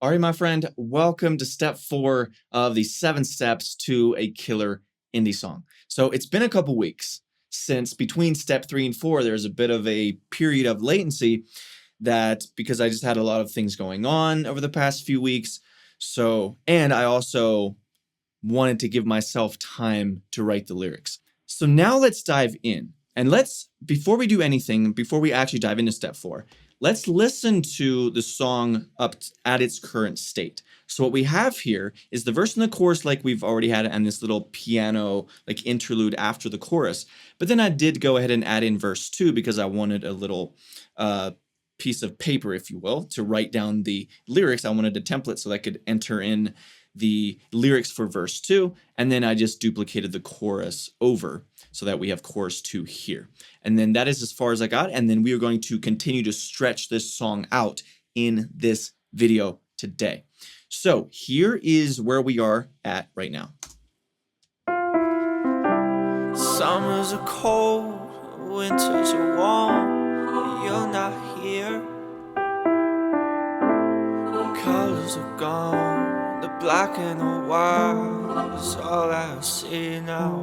All right, my friend, welcome to step 4 of the 7 steps to a killer indie song. So it's been a couple weeks since between step 3 and 4, there's a bit of a period of latency that because I just had a lot of things going on over the past few weeks. And I also wanted to give myself time to write the lyrics. So now let's dive in. And before we do anything, before we actually dive into step 4, let's listen to the song up at its current state. So what we have here is the verse and the chorus like we've already had and this little piano like interlude after the chorus. But then I did go ahead and add in verse 2 because I wanted a little piece of paper, if you will, to write down the lyrics. I wanted a template so that I could enter in the lyrics for verse 2, and then I just duplicated the chorus over so that we have chorus 2 here. And then that is as far as I got, and then we are going to continue to stretch this song out in this video today. So here is where we are at right now. Summers are cold, winters are warm, but you're not here. The colors are gone. The black and the white is all I see now.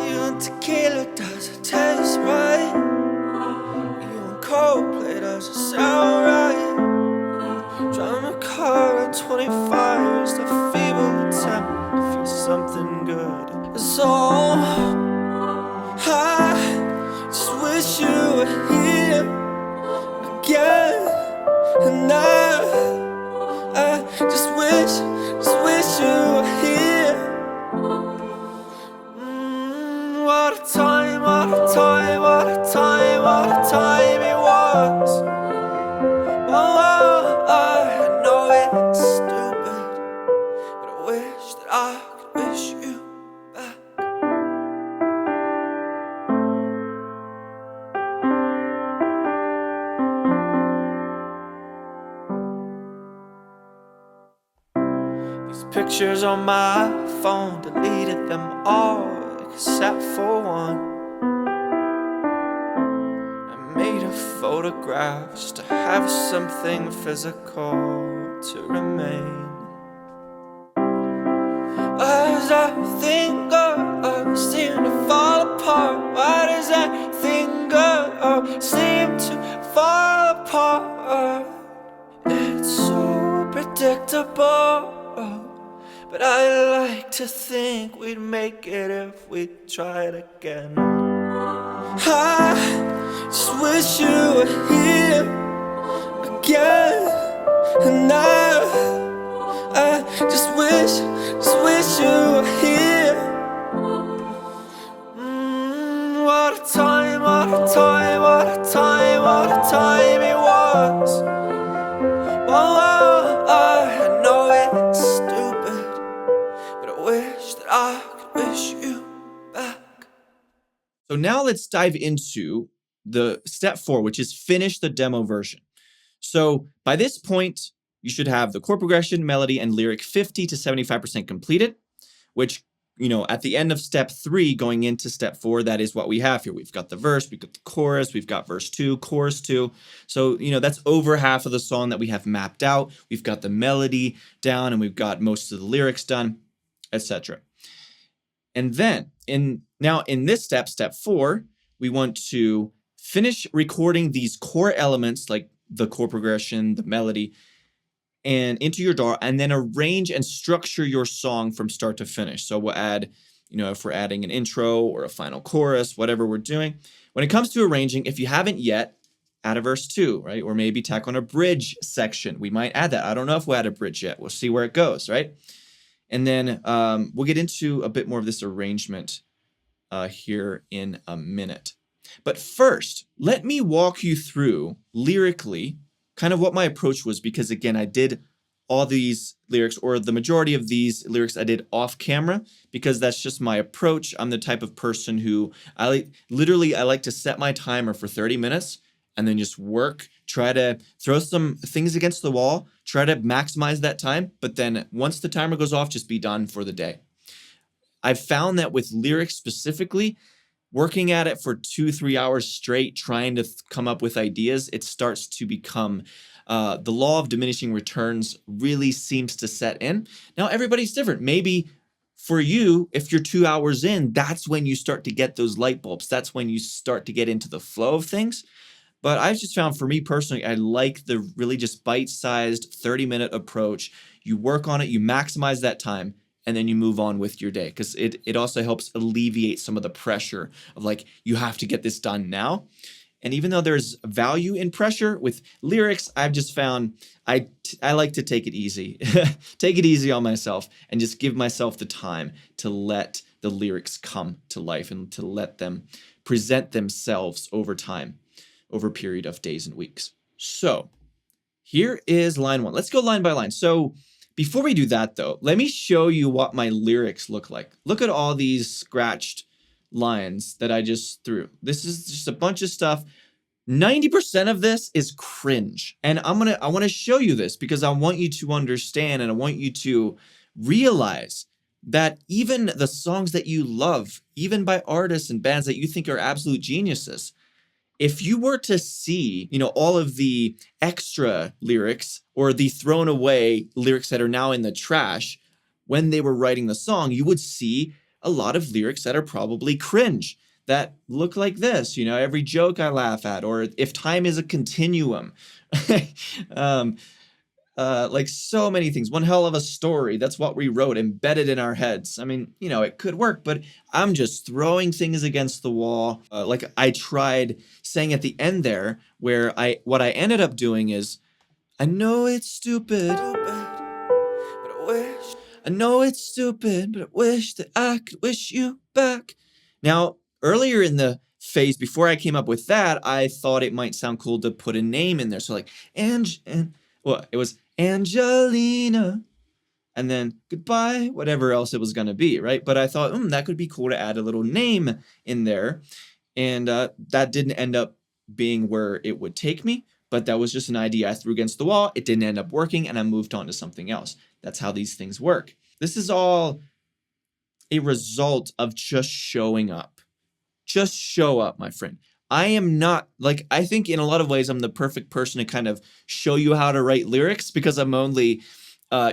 You and tequila, does it taste right? You and Coldplay, does it sound right? Driving a car at 25 is the feeble attempt to feel something good. And so I just wish you were here again. And I just wish you were here. What a time, what a time, what a time, what a time it was. Oh, I know it's stupid, but I wish that I could wish you back. These pictures on my phone, deleted them all except for one. I made a photograph just to have something physical to remain. As that thing go, seem to fall apart. Why does that thing go, seem to fall apart? It's so predictable, but I like to think we'd make it if we tried again. I just wish you were here again. And I just wish you were here. What a time, what a time, what a time, what a time it was. Oh, I know it's stupid, but I wish that I could wish you back. So now let's dive into the step 4, which is finish the demo version. So by this point, you should have the chord progression, melody, and lyric 50 to 75% completed, which, at the end of step 3 going into step 4, that is what we have here. We've got the verse, we've got the chorus, we've got verse 2, chorus 2. So, that's over half of the song that we have mapped out. We've got the melody down and we've got most of the lyrics done, etc. And then in this step 4, we want to finish recording these core elements like the chord progression, the melody, and into your DAW, and then arrange and structure your song from start to finish. So we'll add, if we're adding an intro or a final chorus, whatever we're doing. When it comes to arranging, if you haven't yet, add a verse 2, right? Or maybe tack on a bridge section. We might add that. I don't know if we'll add a bridge yet. We'll see where it goes, right? And then we'll get into a bit more of this arrangement here in a minute. But first, let me walk you through lyrically kind of what my approach was, because again, I did all these lyrics, or the majority of these lyrics I did off camera, because that's just my approach. I'm the type of person who I like to set my timer for 30 minutes and then just work, try to throw some things against the wall, try to maximize that time. But then once the timer goes off, just be done for the day. I've found that with lyrics specifically, working at it for 2-3 hours straight, trying to come up with ideas, it starts to become the law of diminishing returns really seems to set in. Now, everybody's different. Maybe for you, if you're 2 hours in, that's when you start to get those light bulbs. That's when you start to get into the flow of things. But I've just found, for me personally, I like the really just bite-sized 30-minute approach. You work on it, you maximize that time, and then you move on with your day, because it also helps alleviate some of the pressure of like, you have to get this done now. And even though there's value in pressure with lyrics, I've just found I like to take it easy. Take it easy on myself and just give myself the time to let the lyrics come to life and to let them present themselves over time, over a period of days and weeks. So here is line 1. Let's go line by line. So before we do that though, let me show you what my lyrics look like. Look at all these scratched lines that I just threw. This is just a bunch of stuff. 90% of this is cringe. And I want to show you this because I want you to understand and I want you to realize that even the songs that you love, even by artists and bands that you think are absolute geniuses, if you were to see, all of the extra lyrics or the thrown away lyrics that are now in the trash when they were writing the song, you would see a lot of lyrics that are probably cringe, that look like this, every joke I laugh at, or if time is a continuum, like so many things. One hell of a story. That's what we wrote, embedded in our heads. I mean, it could work, but I'm just throwing things against the wall. Like I tried saying at the end there, where what I ended up doing is, I know it's stupid, but I know it's stupid, but I wish that I could wish you back. Now, earlier in the phase, before I came up with that, I thought it might sound cool to put a name in there. So like, it was Angelina, and then goodbye, whatever else it was going to be, right? But I thought, that could be cool to add a little name in there. And that didn't end up being where it would take me, but that was just an idea I threw against the wall. It didn't end up working, and I moved on to something else. That's how these things work. This is all a result of just showing up. Just show up, my friend. I am not, I think in a lot of ways, I'm the perfect person to kind of show you how to write lyrics, because I'm only,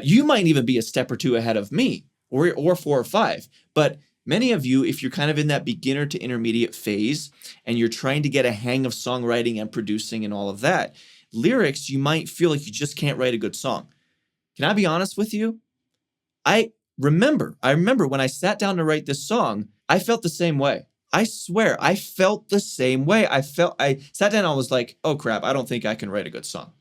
you might even be a step or two ahead of me, or 4 or 5. But many of you, if you're kind of in that beginner to intermediate phase and you're trying to get a hang of songwriting and producing and all of that, lyrics, you might feel like you just can't write a good song. Can I be honest with you? I remember when I sat down to write this song, I felt the same way. I swear, I felt the same way. I sat down and I was like, oh crap, I don't think I can write a good song.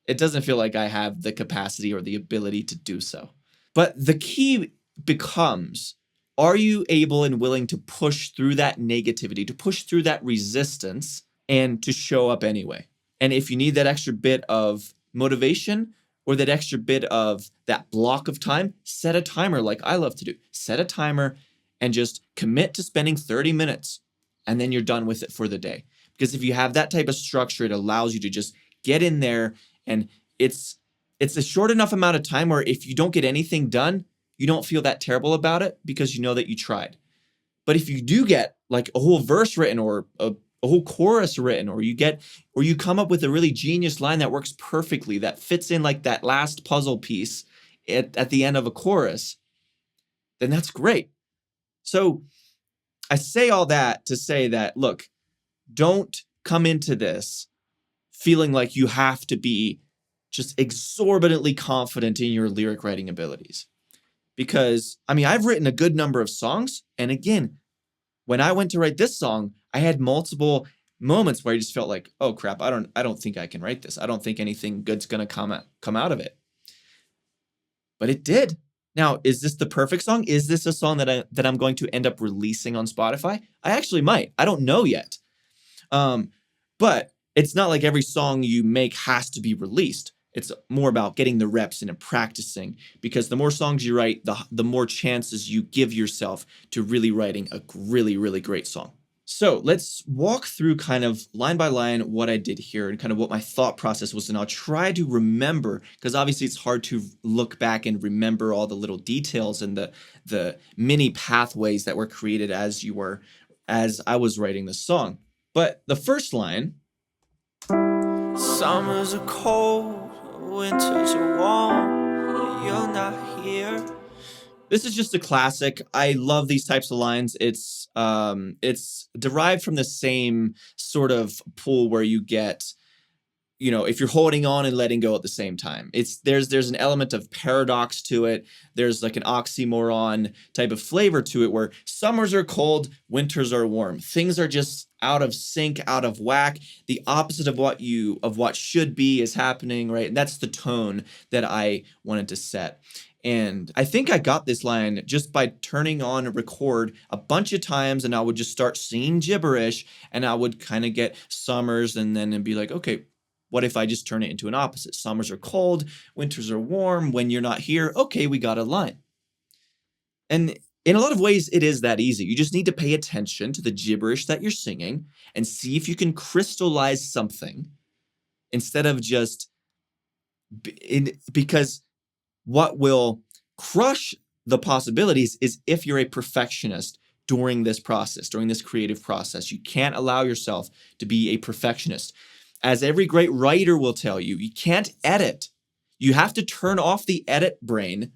It doesn't feel like I have the capacity or the ability to do so. But the key becomes, are you able and willing to push through that negativity, to push through that resistance, and to show up anyway? And if you need that extra bit of motivation, or that extra bit of that block of time, set a timer like I love to do. Set a timer and just commit to spending 30 minutes, and then you're done with it for the day. Because if you have that type of structure, it allows you to just get in there, and it's a short enough amount of time where if you don't get anything done, you don't feel that terrible about it because you know that you tried. But if you do get like a whole verse written, or a whole chorus written, or you come up with a really genius line that works perfectly, that fits in like that last puzzle piece at the end of a chorus, then that's great. So I say all that to say that, look, don't come into this feeling like you have to be just exorbitantly confident in your lyric writing abilities. Because, I've written a good number of songs. And again, when I went to write this song, I had multiple moments where I just felt like, oh crap, I don't think I can write this. I don't think anything good's going to come out of it. But it did. Now, is this the perfect song? Is this a song that I'm going to end up releasing on Spotify? I actually might. I don't know yet. But it's not like every song you make has to be released. It's more about getting the reps in and practicing, because the more songs you write, the more chances you give yourself to really writing a really, really great song. So let's walk through kind of line by line what I did here and kind of what my thought process was. And I'll try to remember, because obviously it's hard to look back and remember all the little details and the mini pathways that were created as I was writing this song. But the first line, summers are cold winters are warm, but you're not here. This is just a classic. I love these types of lines. It's derived from the same sort of pool where you get, you know, if you're holding on and letting go at the same time. There's an element of paradox to it. There's like an oxymoron type of flavor to it where summers are cold, winters are warm. Things are just out of sync, out of whack. The opposite of what should be is happening, right? And that's the tone that I wanted to set. And I think I got this line just by turning on record a bunch of times, and I would just start singing gibberish, and I would kind of get summers, and then it'd be like, okay, what if I just turn it into an opposite? Summers are cold, winters are warm. When you're not here, okay, we got a line. And in a lot of ways, it is that easy. You just need to pay attention to the gibberish that you're singing and see if you can crystallize something instead of just because what will crush the possibilities is if you're a perfectionist during this process, during this creative process. You can't allow yourself to be a perfectionist. As every great writer will tell you, you can't edit. You have to turn off the edit brain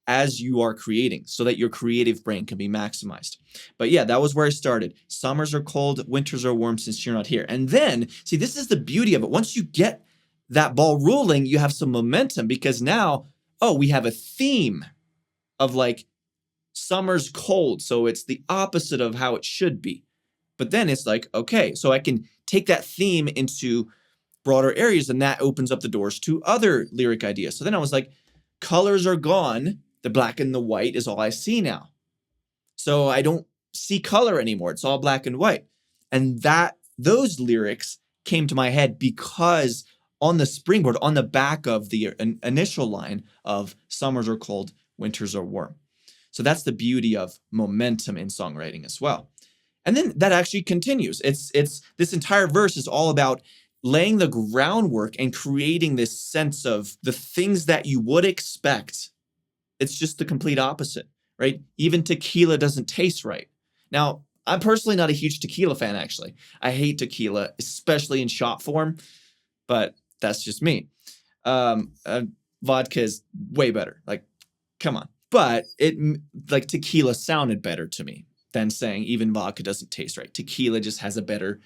as you are creating so that your creative brain can be maximized. But yeah, that was where I started. Summers are cold, winters are warm since you're not here. And then, see, this is the beauty of it. Once you get that ball rolling, you have some momentum because now, we have a theme of like summer's cold. So it's the opposite of how it should be. But then it's like, okay, so I can take that theme into broader areas and that opens up the doors to other lyric ideas. So then I was like, colors are gone. The black and the white is all I see now. So I don't see color anymore. It's all black and white. And those lyrics came to my head because on the springboard, on the back of the initial line of summers are cold, winters are warm. So that's the beauty of momentum in songwriting as well. And then that actually continues. It's this entire verse is all about laying the groundwork and creating this sense of the things that you would expect. It's just the complete opposite, right? Even tequila doesn't taste right. Now, I'm personally not a huge tequila fan, actually. I hate tequila, especially in shot form, but that's just me. Vodka is way better. Like, come on. But like tequila sounded better to me than saying even vodka doesn't taste right. Tequila just has a better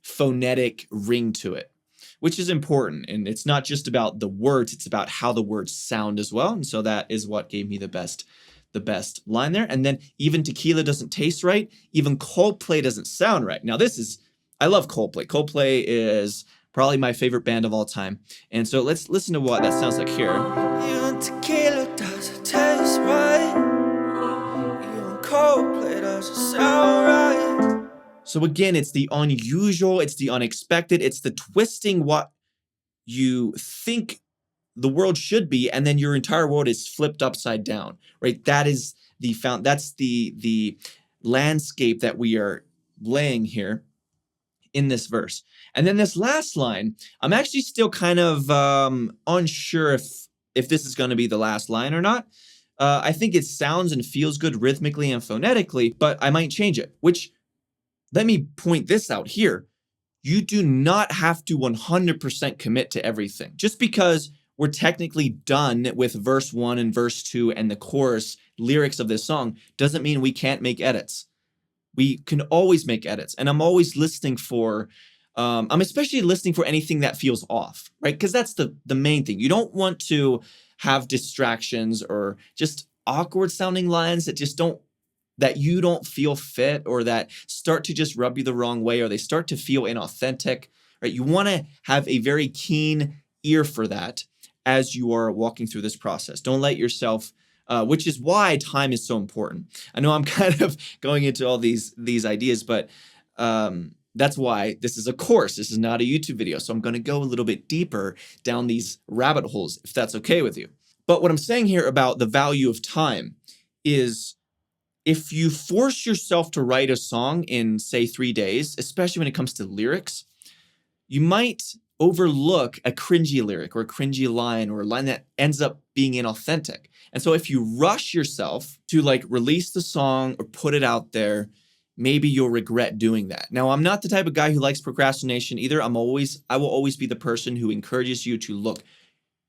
phonetic ring to it, which is important. And it's not just about the words, it's about how the words sound as well. And so that is what gave me the best line there. And then even tequila doesn't taste right. Even Coldplay doesn't sound right. Now I love Coldplay. Coldplay is probably my favorite band of all time. And so let's listen to what that sounds like here. Even tequila doesn't taste right. Even Coldplay doesn't sound right. So again, it's the unusual, it's the unexpected, it's the twisting what you think the world should be, and then your entire world is flipped upside down, right? That is that's the landscape that we are laying here in this verse. And then this last line, I'm actually still kind of unsure if this is going to be the last line or not. I think it sounds and feels good rhythmically and phonetically, but I might change it, which let me point this out here. You do not have to 100% commit to everything. Just because we're technically done with verse 1 and verse 2 and the chorus lyrics of this song doesn't mean we can't make edits. We can always make edits. And I'm always listening for, I'm especially listening for anything that feels off, right? Because that's the main thing. You don't want to have distractions or just awkward sounding lines that you don't feel fit or that start to just rub you the wrong way or they start to feel inauthentic, right? You want to have a very keen ear for that as you are walking through this process. Don't let yourself, which is why time is so important. I know I'm kind of going into all these ideas, but that's why this is a course. This is not a YouTube video. So I'm going to go a little bit deeper down these rabbit holes, if that's okay with you. But what I'm saying here about the value of time is if you force yourself to write a song in, say, 3 days, especially when it comes to lyrics, you might overlook a cringy lyric or a cringy line or a line that ends up being inauthentic. And so if you rush yourself to like release the song or put it out there, maybe you'll regret doing that. Now, I'm not the type of guy who likes procrastination either. I will always be the person who encourages you to look.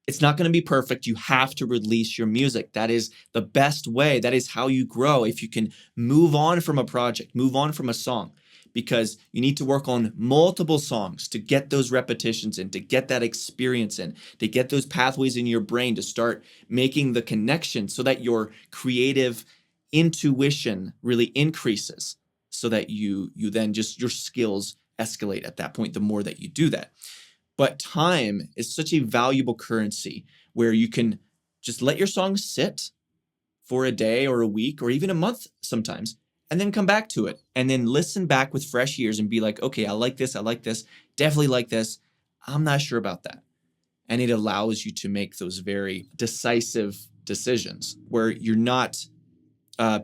It's not going to be perfect. You have to release your music. That is the best way. That is how you grow. If you can move on from a project, move on from a song, because you need to work on multiple songs to get those repetitions in, to get that experience in, to get those pathways in your brain to start making the connection so that your creative intuition really increases, so that you then just your skills escalate at that point the more that you do that. But time is such a valuable currency where you can just let your song sit for a day or a week or even a month sometimes, and then come back to it and then listen back with fresh ears and be like, okay, I like this, definitely like this. I'm not sure about that. And it allows you to make those very decisive decisions where you're not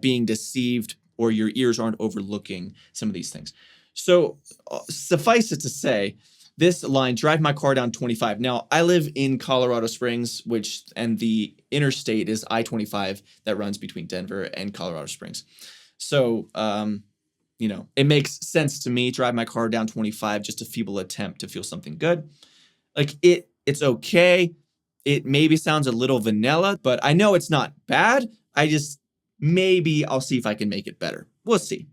being deceived or your ears aren't overlooking some of these things. So suffice it to say, this line, drive my car down 25. Now, I live in Colorado Springs, and the interstate is I-25 that runs between Denver and Colorado Springs. So, it makes sense to me. Drive my car down 25, just a feeble attempt to feel something good. Like it's okay. It maybe sounds a little vanilla, but I know it's not bad. Maybe I'll see if I can make it better. We'll see.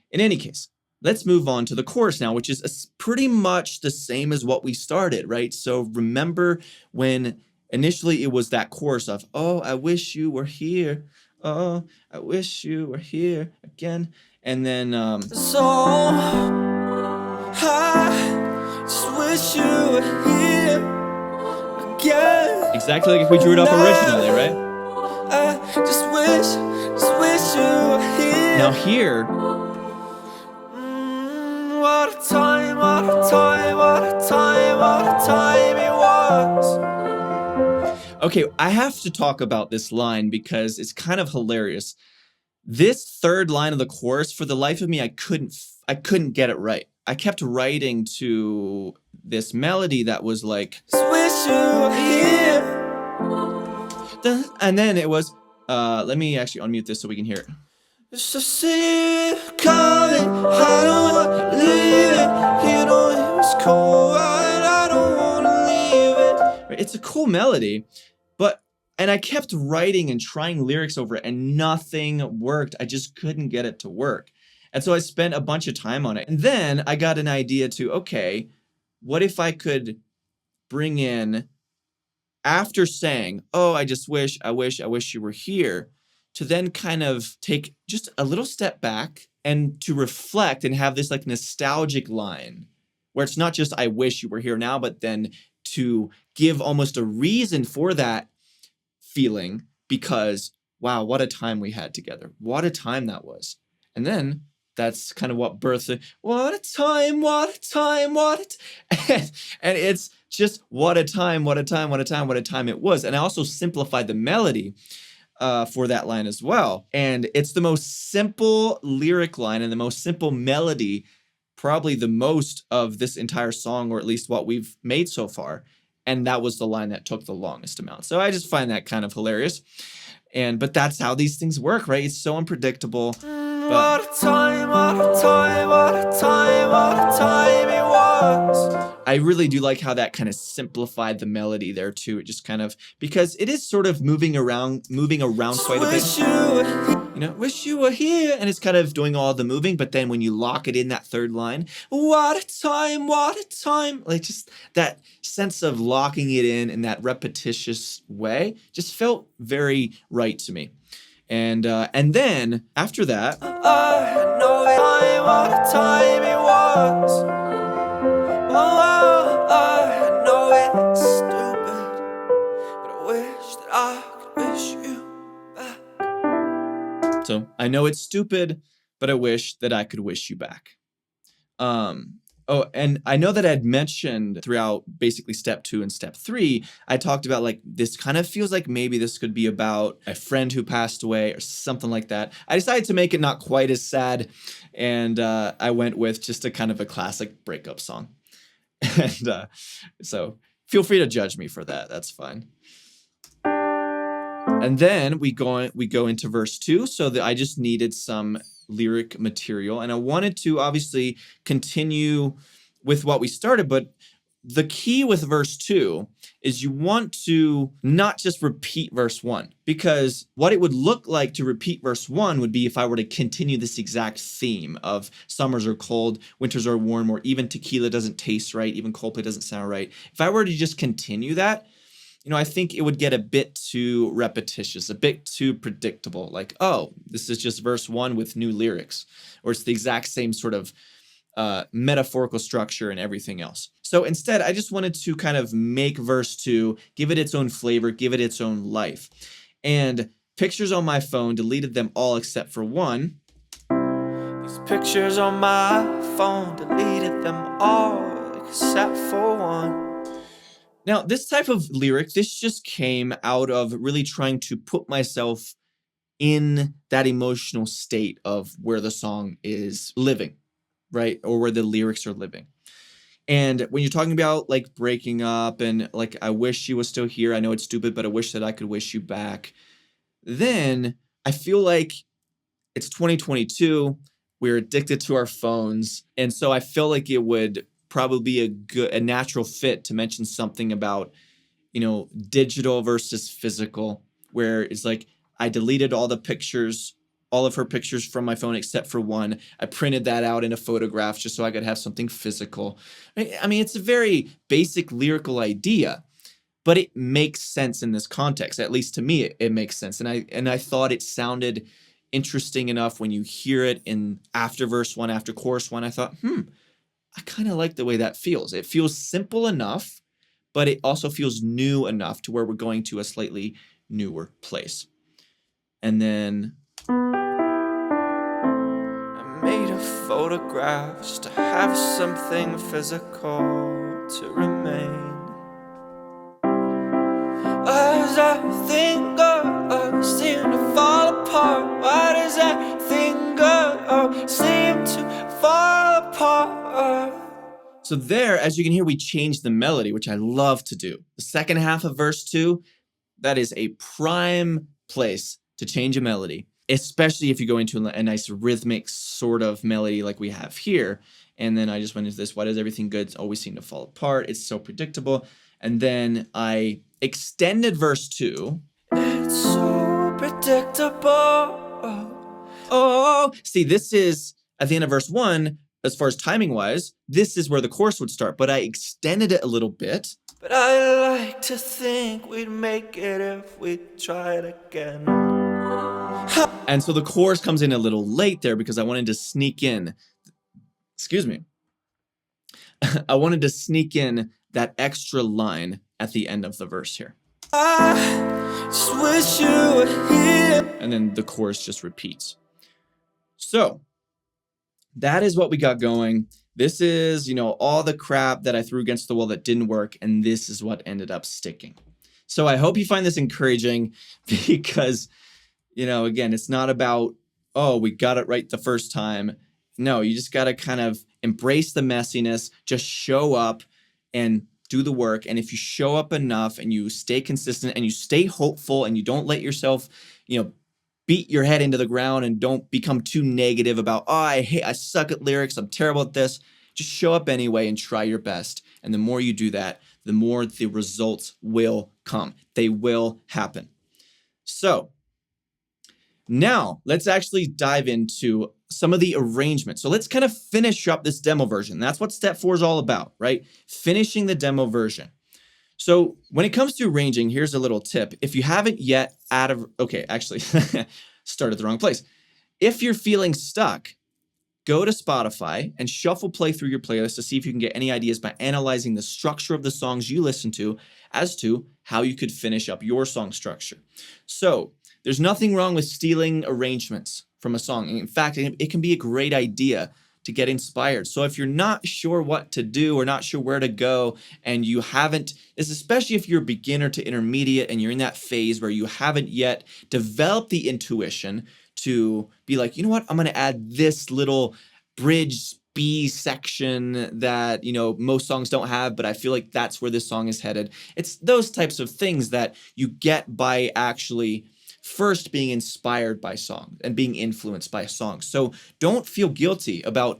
In any case, let's move on to the chorus now, which is pretty much the same as what we started, right? So remember when initially it was that chorus of, oh, I wish you were here. Oh, I wish you were here again. And then, So I just wish you were here again. Exactly like if we drew it up originally, right? I just wish you were here. Now here, what a time, what a time, what a time, what a time it was. okay, I have to talk about this line because it's kind of hilarious. This third line of the chorus, for the life of me, I couldn't get it right. I kept writing to this melody that was like, Just wish you were here. and then it was, let me actually unmute this so we can hear it. Just to see it coming, I don't wanna leave it. You know it was cold, I don't wanna leave it. Right? It's a cool melody, and I kept writing and trying lyrics over it, and nothing worked. I just couldn't get it to work. And so I spent a bunch of time on it. And then I got an idea okay, what if I could bring in, after saying, oh, I wish you were here, to then kind of take just a little step back and to reflect and have this like nostalgic line where it's not just I wish you were here now, but then to give almost a reason for that feeling, because wow, what a time we had together. What a time that was. And then that's kind of what birthed it. What a time, what a time, and it's just what a time it was. And I also simplified the melody for that line as well. And it's the most simple lyric line and the most simple melody, probably the most of this entire song, or at least what we've made so far. And that was the line that took the longest amount. So I just find that kind of hilarious. But that's how these things work, right? It's so unpredictable. What a time, what a time, what a time, what a time it was. I really do like how that kind of simplified the melody there too. It just kind of, because it is sort of moving around quite a bit. Wish you were here. And it's kind of doing all the moving, but then when you lock it in that third line, what a time, like just that sense of locking it in that repetitious way just felt very right to me. And then after that, I know what a time it was. Oh, I know it's stupid, but I wish that I could wish you back. So I know it's stupid, but I wish that I could wish you back. Oh, and I know that I had mentioned throughout basically step 2 and step 3, I talked about like, this kind of feels like maybe this could be about a friend who passed away or something like that. I decided to make it not quite as sad, and I went with just a kind of a classic breakup song. And so feel free to judge me for that. That's fine. And then we go into verse 2, so that I just needed some lyric material. And I wanted to obviously continue with what we started, but the key with verse 2 is you want to not just repeat verse 1, because what it would look like to repeat verse 1 would be if I were to continue this exact theme of summers are cold, winters are warm, or even tequila doesn't taste right, even Coldplay doesn't sound right. If I were to just continue that, I think it would get a bit too repetitious, a bit too predictable. Like, oh, this is just verse 1 with new lyrics, or it's the exact same sort of metaphorical structure and everything else. So instead, I just wanted to kind of make verse 2, give it its own flavor, give it its own life. And pictures on my phone, deleted them all except for one. These pictures on my phone, deleted them all except for one. Now, this type of lyric, this just came out of really trying to put myself in that emotional state of where the song is living, right? Or where the lyrics are living. And when you're talking about like breaking up and like, I wish you was still here. I know it's stupid, but I wish that I could wish you back. Then I feel like it's 2022. We're addicted to our phones. And so I feel like it would probably be a natural fit to mention something about, digital versus physical, where it's like, I deleted all of her pictures from my phone except for one. I printed that out in a photograph just so I could have something physical. I mean, it's a very basic lyrical idea, but it makes sense in this context. At least to me, it makes sense. And I thought it sounded interesting enough when you hear it in after verse 1, after chorus 1. I thought, I kind of like the way that feels. It feels simple enough, but it also feels new enough to where we're going to a slightly newer place. And then I made a photograph just to have something physical to remain. As I think of seem to fall apart. Why does that thing seem to fall apart? So there, as you can hear, we changed the melody, which I love to do. The second half of verse 2, that is a prime place to change a melody, especially if you go into a nice rhythmic sort of melody like we have here. And then I just went into this, why does everything good always seem to fall apart? It's so predictable. And then I extended verse 2. It's so predictable. Oh, see, this is at the end of verse 1. As far as timing wise, this is where the chorus would start, but I extended it a little bit. But I like to think we'd make it if we tried again. And so the chorus comes in a little late there because I wanted to sneak in, I wanted to sneak in that extra line at the end of the verse here. I just wish you were here. And then the chorus just repeats. So that is what we got going. This is, all the crap that I threw against the wall that didn't work, and this is what ended up sticking. So I hope you find this encouraging because, again, it's not about, oh, we got it right the first time. No, you just got to kind of embrace the messiness, just show up and do the work. And if you show up enough and you stay consistent and you stay hopeful and you don't let yourself, beat your head into the ground and don't become too negative about, oh, I suck at lyrics, I'm terrible at this. Just show up anyway and try your best. And the more you do that, the more the results will come. They will happen. So now let's actually dive into some of the arrangements. So let's kind of finish up this demo version. That's what step 4 is all about, right? Finishing the demo version. So when it comes to arranging, here's a little tip. If you haven't yet started the wrong place. If you're feeling stuck, go to Spotify and shuffle play through your playlist to see if you can get any ideas by analyzing the structure of the songs you listen to as to how you could finish up your song structure. So there's nothing wrong with stealing arrangements from a song. In fact, it can be a great idea to get inspired. So if you're not sure what to do or not sure where to go and you haven't, especially if you're a beginner to intermediate and you're in that phase where you haven't yet developed the intuition to be like, you know what, I'm going to add this little bridge B section that, most songs don't have, but I feel like that's where this song is headed. It's those types of things that you get by actually first being inspired by song and being influenced by a song. So don't feel guilty about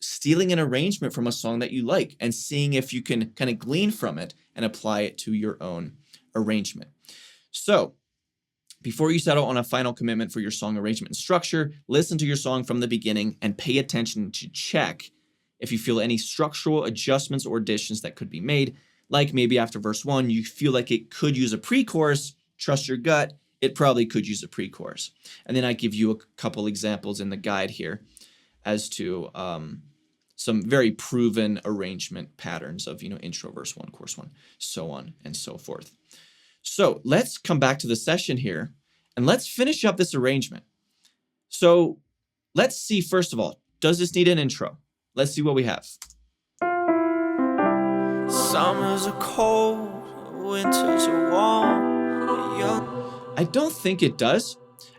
stealing an arrangement from a song that you like and seeing if you can kind of glean from it and apply it to your own arrangement. So before you settle on a final commitment for your song arrangement and structure, listen to your song from the beginning and pay attention to check if you feel any structural adjustments or additions that could be made. Like maybe after verse 1, you feel like it could use a pre-chorus. Trust your gut, it probably could use a pre-chorus. And then I give you a couple examples in the guide here as to some very proven arrangement patterns of, intro, verse 1, chorus 1, so on and so forth. So let's come back to the session here and let's finish up this arrangement. So let's see, first of all, does this need an intro? Let's see what we have. Summers are cold, winters are warm. Young. I don't think it does.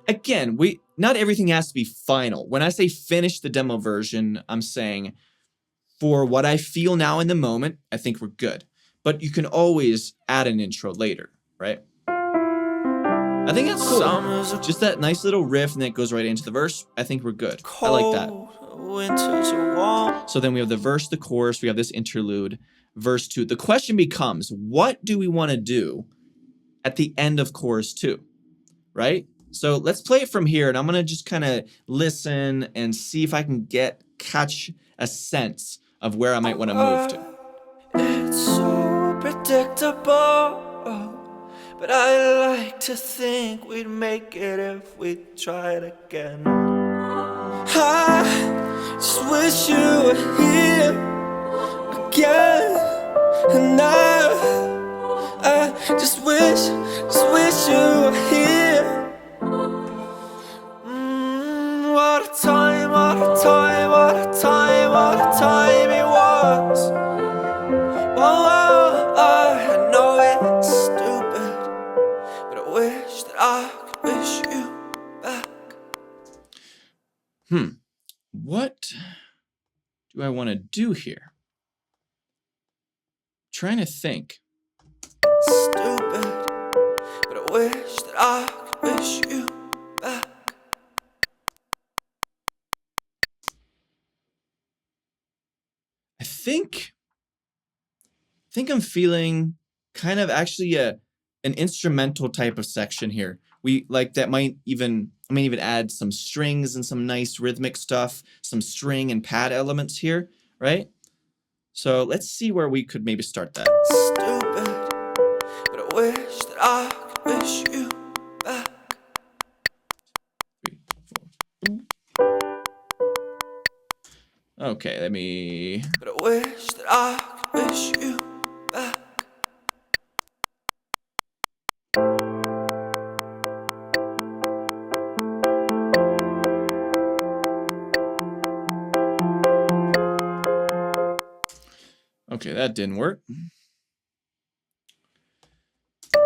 Again, not everything has to be final. When I say finish the demo version, I'm saying for what I feel now in the moment, I think we're good. But you can always add an intro later, right? I think that's cool. Just that nice little riff and then it goes right into the verse. I think we're good. I like that. Winters are warm. So then we have the verse, the chorus, we have this interlude, verse 2. The question becomes, what do we want to do at the end of chorus 2, right? So let's play it from here, and I'm going to just kind of listen and see if I can catch a sense of where I might want to move to. It's so predictable, but I like to think we'd make it if we tried again. I just wish you were here again, and I just wish you were here. What a time, what a time, what a time, what a time it was. Oh, I know it's stupid, but I wish that I could wish you back. What do I want to do here? Trying to think. Stupid, but I wish that I could wish you back. I think I'm feeling kind of actually an instrumental type of section here. We like that might even add some strings and some nice rhythmic stuff, some string and pad elements here, right? So let's see where we could maybe start that. Stupid, but I wish that I could wish you back. 3, 4. Okay, let me. But I wish that I could wish you back. Okay, that didn't work.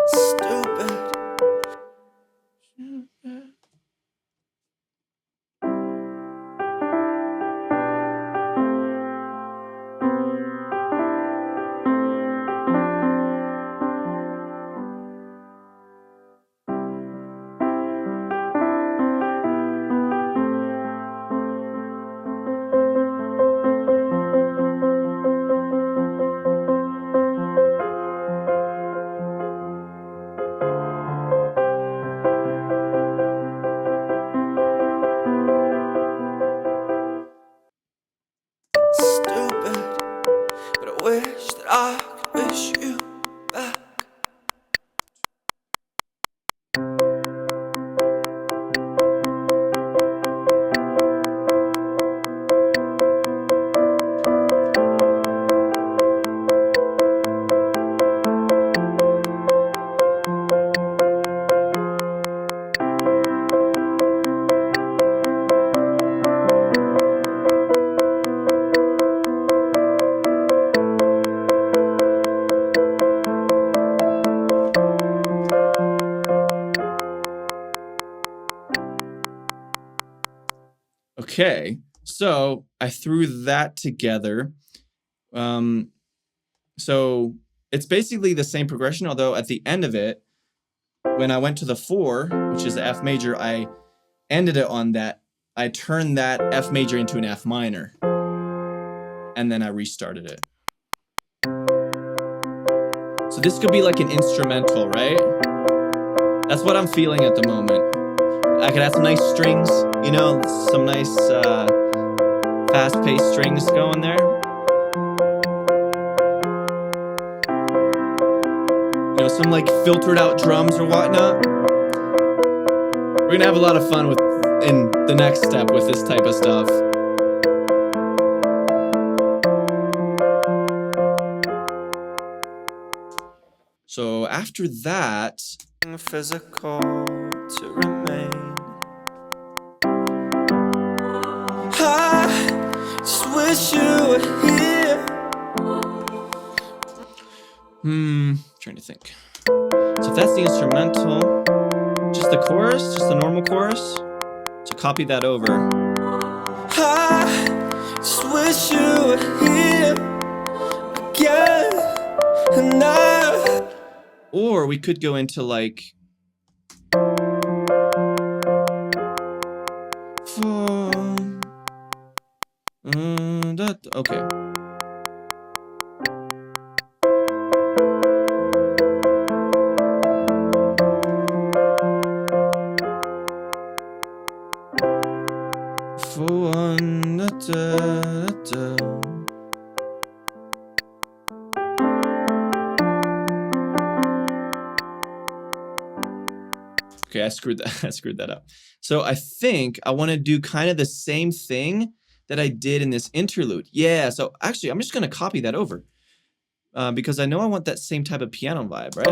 Stupid. Stupid, but I wish that I could wish you back. Okay, so I threw that together. So it's basically the same progression, although at the end of it, when I went to the 4, which is the F major, I ended it on that. I turned that F major into an F minor. And then I restarted it. So this could be like an instrumental, right? That's what I'm feeling at the moment. I could have some nice strings, you know, some nice fast-paced strings going there. You know, some like filtered out drums or whatnot. We're gonna have a lot of fun in the next step with this type of stuff. So after that, physical to remain. I just wish you were here. Trying to think. So if that's the instrumental, just the chorus, just the normal chorus. So copy that over. I just wish you were here again, and I. Or we could go into like okay. Okay, I screwed that up. So I think I want to do kind of the same thing that I did in this interlude. Yeah, so actually I'm just going to copy that over because I know I want that same type of piano vibe, right?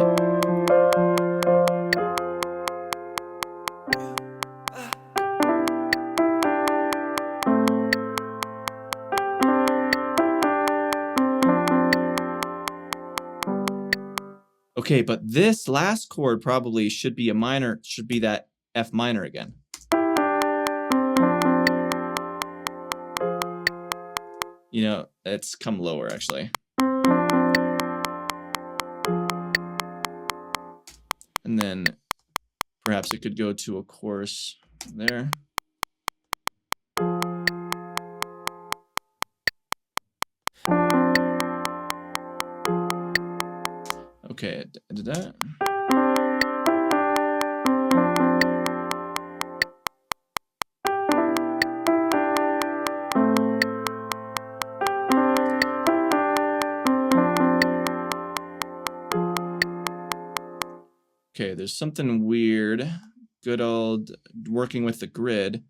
Okay, but this last chord probably should be a minor, should be that F minor again. You know, it's come lower actually. And then perhaps it could go to a chorus there. Okay, I did that. Okay, there's something weird. Good old working with the grid.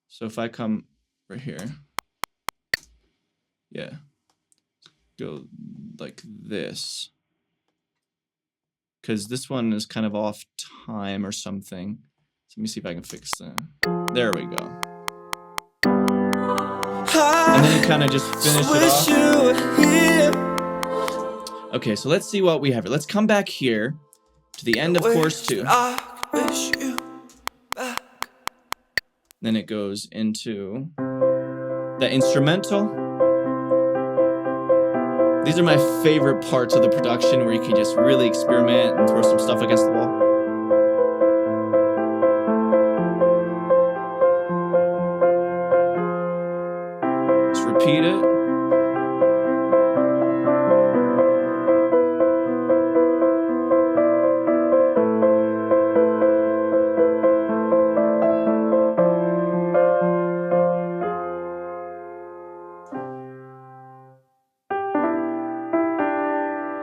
So if I come right here, yeah, go like this. Because this one is kind of off time or something. So let me see if I can fix that. There we go. And then you kind of just finish it off. Okay, so let's see what we have here. Let's come back here to the end of course 2. Then it goes into the instrumental. These are my favorite parts of the production where you can just really experiment and throw some stuff against the wall. Just repeat it.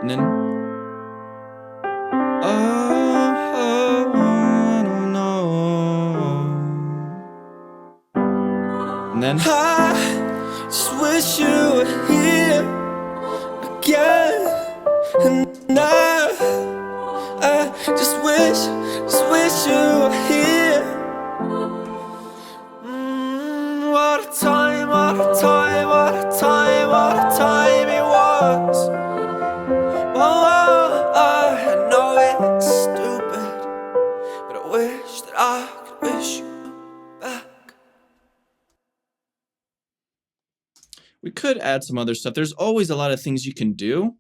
And then, I don't know. And then, I just wish you were here again, and I just wish you were here. What a time, what a time, what a time, what a time it was. Oh, I know it's stupid, but I wish that I could wish you back. we could add some other stuff. There's always a lot of things you can do.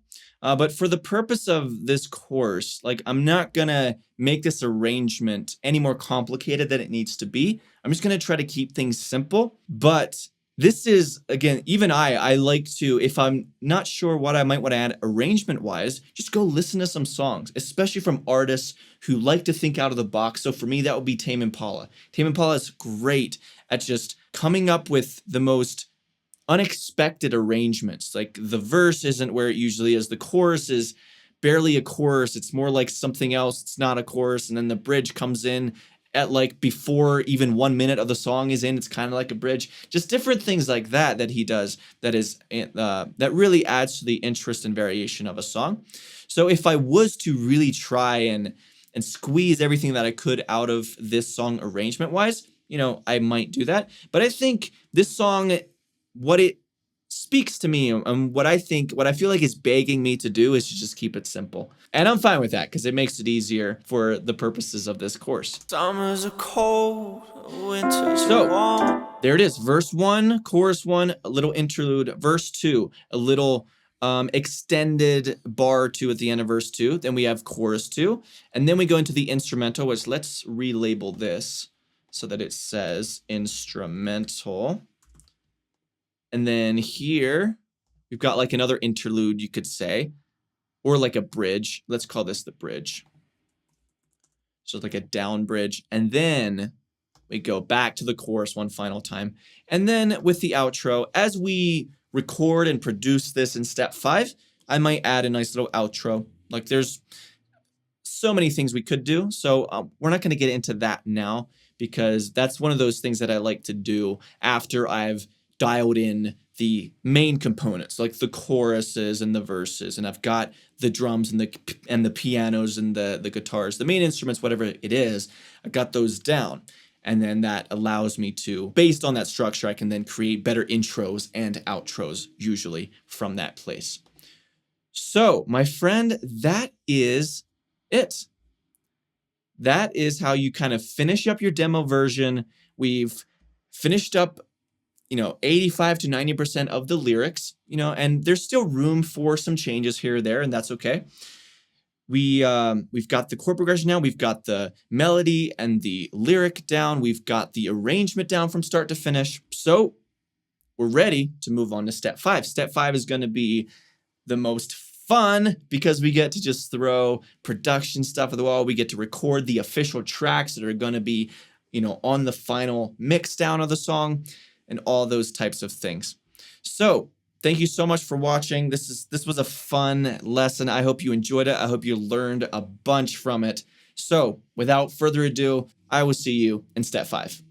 But for the purpose of this course, like I'm not gonna make this arrangement any more complicated than it needs to be. I'm just gonna try to keep things simple. But this is, again, even I like to, if I'm not sure what I might want to add arrangement wise, just go listen to some songs, especially from artists who like to think out of the box. So for me, that would be Tame Impala. Tame Impala is great at just coming up with the most unexpected arrangements. Like the verse isn't where it usually is. The chorus is barely a chorus. It's more like something else. It's not a chorus. And then the bridge comes in at like before even 1 minute of the song is in. It's kind of like a bridge. Just different things like that that he does that really adds to the interest and variation of a song. So if I was to really try and squeeze everything that I could out of this song arrangement wise, I might do that. But I think this song, what it speaks to me and what I feel like is begging me to do is to just keep it simple. And I'm fine with that because it makes it easier for the purposes of this course. Summers are cold, winters So, are warm. there it is. Verse 1, chorus 1, a little interlude. Verse 2, a little extended bar 2 at the end of verse 2. Then we have chorus 2. And then we go into the instrumental, which let's relabel this so that it says instrumental. And then here, we've got like another interlude, you could say, or like a bridge. Let's call this the bridge. So it's like a down bridge. And then we go back to the chorus one final time. And then with the outro, as we record and produce this in step 5, I might add a nice little outro. Like there's so many things we could do. So we're not going to get into that now because that's one of those things that I like to do after I've dialed in the main components, like the choruses and the verses, and I've got the drums and the pianos and the guitars, the main instruments, whatever it is, I got those down. And then that allows me to, based on that structure, I can then create better intros and outros, usually from that place. So, my friend, that is it. That is how you kind of finish up your demo version. We've finished up 85 to 90% of the lyrics, and there's still room for some changes here or there, and that's okay. We've got the chord progression now. We've got the melody and the lyric down. We've got the arrangement down from start to finish. So we're ready to move on to step 5. Step 5 is going to be the most fun because we get to just throw production stuff at the wall. We get to record the official tracks that are going to be, on the final mix down of the song, and all those types of things. So thank you so much for watching. This was a fun lesson. I hope you enjoyed it. I hope you learned a bunch from it. So without further ado, I will see you in step 5.